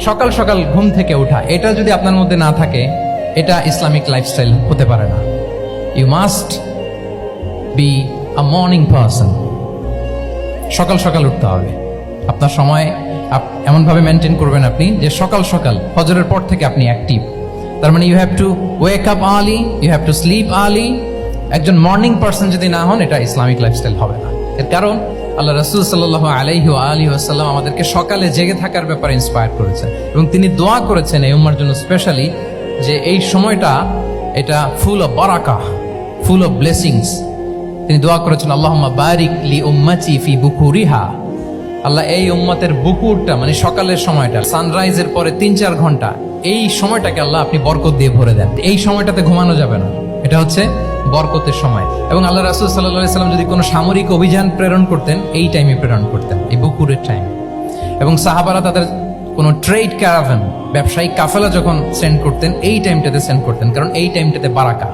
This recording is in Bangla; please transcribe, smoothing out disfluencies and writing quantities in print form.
সকাল সকাল ঘুম থেকে ওঠা, এটা যদি আপনার মধ্যে না থাকে, এটা ইসলামিক লাইফস্টাইল হতে পারে না। You must be a morning person. সকাল সকাল উঠতে হবে। আপনার সময় এমনভাবে মেনটেন করবেন আপনি যে সকাল সকাল ফজরের পর থেকে আপনি অ্যাক্টিভ। তার মানে you have to wake up early, you have to sleep early. একজন মর্নিং পারসন যদি না হন, এটা ইসলামিক লাইফস্টাইল হবে না। এর কারণ আল্লাহ রাসূল সাল্লাল্লাহু আলাইহি ওয়া আলিহি ওয়াসাল্লাম আমাদেরকে সকালে জেগে থাকার ব্যাপারে ইন্সপায়ার করেছেন এবং তিনি দোয়া করেছেন এই উম্মার জন্য স্পেশালি, যে এই সময়টা এটা ফুল অফ বারাকাহ, ফুল অফ ব্লেসিংস। তিনি দোয়া করেছেন, আল্লাহুম্মা বারিক লি উম্মতি ফি বুকুরিহা। আল্লাহ এই উম্মতের বুকুরটা মানে সকালের সময়টা, সানরাইজের পরে 3-4 ঘন্টা, এই সময়টাকে আল্লাহ আপনি বরকত দিয়ে ভরে দেন। এই সময়টাতে ঘুমানো যাবে না, এটা হচ্ছে বরকতের সময়। এবং আল্লাহ রাসূল সাল্লাল্লাহু আলাইহি সাল্লাম যদি কোনো সামরিক অভিযান প্রেরণ করতেন, এই টাইমে প্রেরণ করতেন, এই বুকুরের টাইম। এবং সাহাবারা তাদের কোনো ট্রেড ক্যারাভান, ব্যবসায়িক কাফেলা যখন সেন্ড করতেন, এই টাইমটাতে সেন্ড করতেন, কারণ এই টাইমটাতে বারাকা।